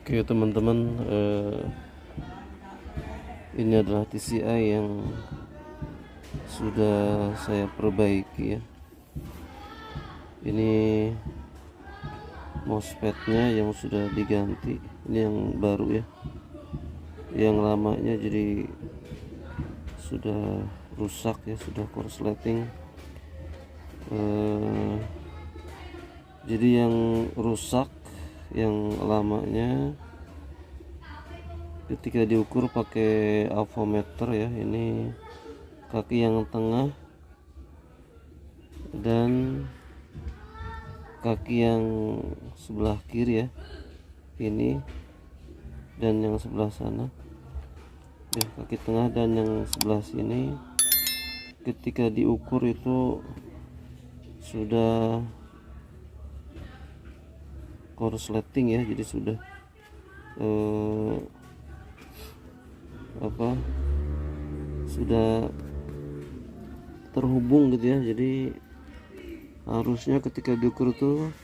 Oke teman-teman, ini adalah TCI yang sudah saya perbaiki ya. Ini MOSFET-nya yang sudah diganti, ini yang baru ya. Yang lamanya jadi sudah rusak ya, sudah korsleting. Jadi yang rusak, yang lamanya ketika diukur pakai avometer ya, ini kaki yang tengah dan kaki yang sebelah kiri ya, ini dan yang sebelah sana ya, kaki tengah dan yang sebelah sini ketika diukur itu sudah korsleting ya, jadi sudah sudah terhubung gitu ya. Jadi harusnya ketika diukur tuh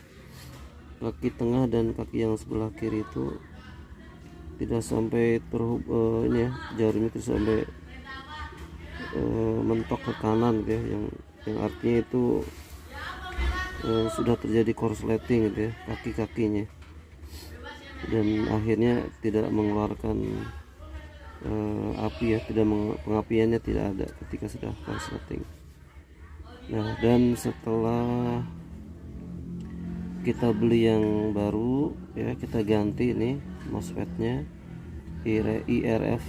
kaki tengah dan kaki yang sebelah kiri itu tidak sampai terhubung, ini ya, jarumnya tidak sampai mentok ke kanan gitu ya, yang artinya itu sudah terjadi korsleting gitu ya, kaki-kakinya, dan akhirnya tidak mengeluarkan api ya, pengapiannya tidak ada ketika sudah korsleting. Nah, dan setelah kita beli yang baru ya, kita ganti ini MOSFET-nya IRF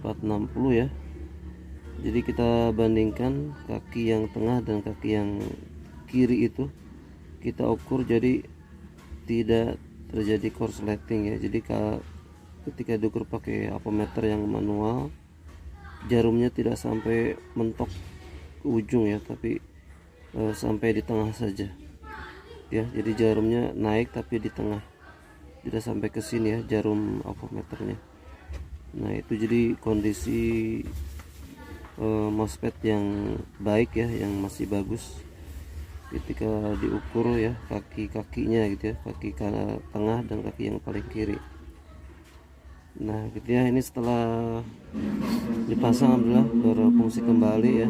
460 ya. Jadi kita bandingkan kaki yang tengah dan kaki yang kiri itu kita ukur, jadi tidak terjadi korsleting ya. Jadi ketika diukur pakai avometer yang manual, jarumnya tidak sampai mentok ke ujung ya, tapi sampai di tengah saja ya. Jadi jarumnya naik tapi di tengah, tidak sampai ke sini ya jarum avometernya. Nah, itu jadi kondisi MOSFET yang baik ya, yang masih bagus ketika diukur ya, kaki-kakinya gitu ya, kaki tengah dan kaki yang paling kiri. Nah gitu ya, ini setelah dipasang alhamdulillah berfungsi kembali ya.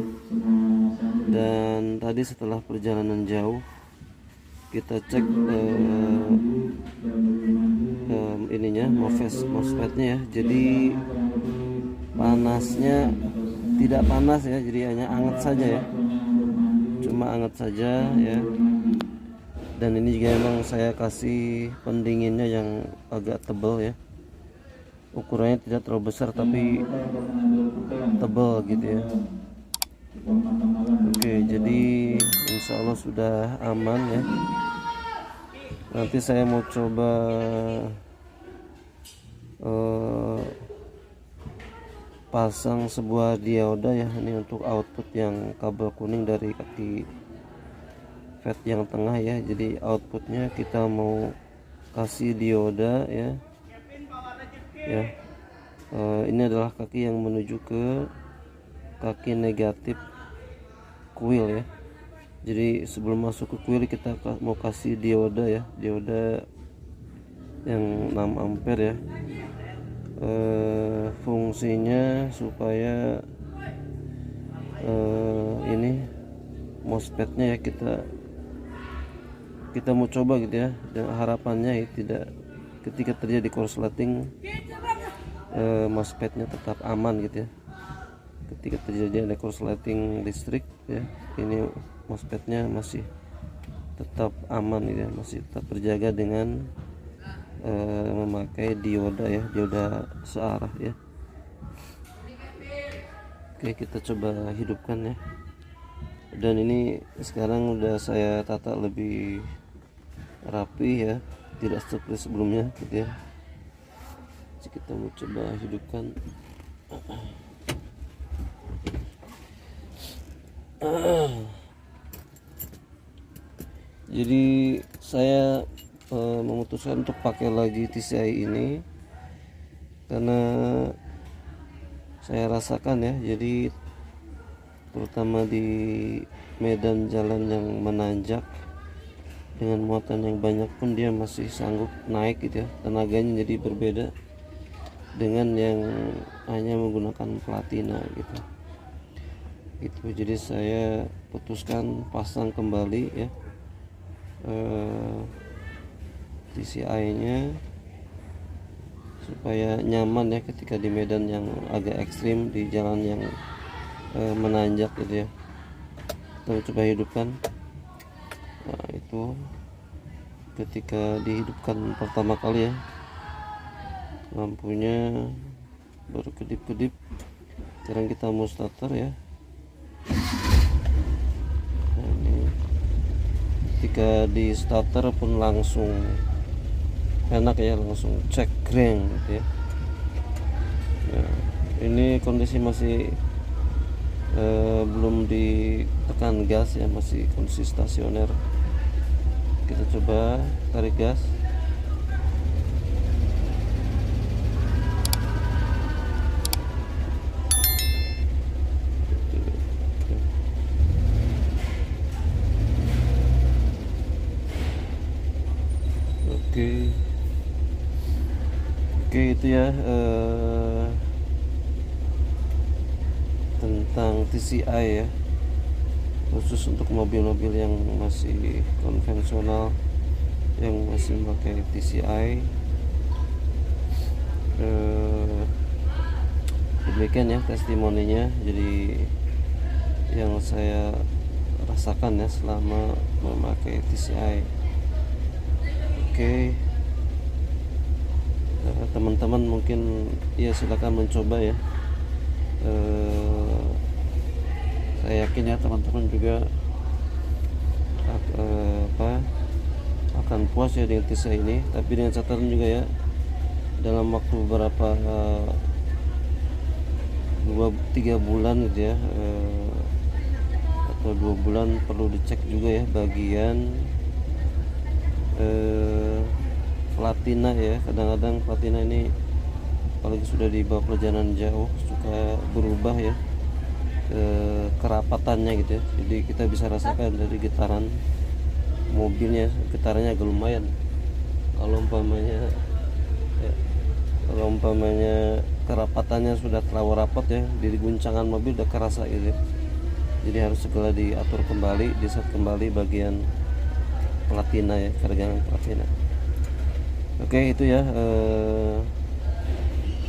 Dan tadi setelah perjalanan jauh kita cek ininya MOSFET-nya ya. Jadi panasnya tidak panas ya, jadi hanya hangat saja ya, cuma hangat saja ya. Dan ini juga emang saya kasih pendinginnya yang agak tebal ya, ukurannya tidak terlalu besar tapi tebal gitu ya. Oke, jadi insya Allah sudah aman ya. Nanti saya mau coba pasang sebuah dioda ya, ini untuk output yang kabel kuning dari kaki FET yang tengah ya. Jadi outputnya kita mau kasih dioda ya. Ini adalah kaki yang menuju ke kaki negatif kuil ya. Jadi sebelum masuk ke kuil kita mau kasih dioda ya, dioda yang 6 ampere ya. Fungsinya supaya ini MOSFET-nya ya, kita mau coba gitu ya, dan harapannya ya tidak, ketika terjadi korsleting MOSFET-nya tetap aman gitu ya. Ketika terjadi ada korsleting listrik ya, ini MOSFET-nya masih tetap aman gitu ya, masih tetap terjaga dengan memakai dioda ya, dioda searah ya. Oke, kita coba hidupkan ya. Dan ini sekarang udah saya tata lebih rapi ya, tidak seperti sebelumnya gitu ya. Jadi kita mau coba hidupkan. Jadi saya memutuskan untuk pakai lagi TCI ini karena saya rasakan ya, jadi terutama di medan jalan yang menanjak dengan muatan yang banyak pun dia masih sanggup naik gitu ya, tenaganya jadi berbeda dengan yang hanya menggunakan platina gitu. Itu jadi saya putuskan pasang kembali ya TCI nya supaya nyaman ya ketika di medan yang agak ekstrim, di jalan yang menanjak gitu ya. Kita coba hidupkan. Nah, itu ketika dihidupkan pertama kali ya, lampunya baru kedip-kedip. Sekarang kita mau starter ya. Nah, ini ketika di starter pun langsung enak ya, langsung cek crank gitu ya. Nah, ini kondisi masih belum ditekan gas ya, masih kondisi stasioner. Kita coba tarik gas. Oke, itu ya tentang TCI ya, khusus untuk mobil-mobil yang masih konvensional, yang masih memakai TCI. Demikian ya testimoninya, jadi yang saya rasakan ya selama memakai TCI. Oke, teman-teman mungkin ya silakan mencoba ya. Saya yakin ya teman-teman juga akan puas ya dengan TCI ini, tapi dengan catatan juga ya, dalam waktu beberapa 2-3 bulan gitu ya, atau 2 bulan perlu dicek juga ya bagian platina ya. Kadang-kadang platina ini apalagi sudah dibawa perjalanan jauh suka berubah ya kerapatannya gitu ya. Jadi kita bisa rasakan dari getaran mobilnya, getarannya agak lumayan. Kalau umpamanya kerapatannya sudah terlalu rapat ya, di guncangan mobil udah kerasa gitu ya. Jadi harus segera diatur kembali, diset kembali bagian platina ya, ketegangan platina. Oke, itu ya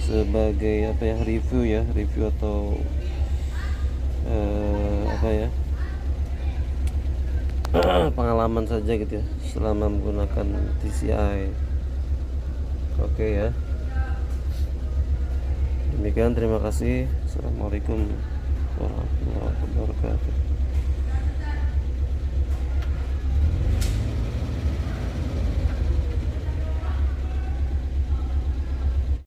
sebagai review atau pengalaman saja gitu ya selama menggunakan TCI. Oke ya, demikian, terima kasih. Assalamualaikum warahmatullahi wabarakatuh.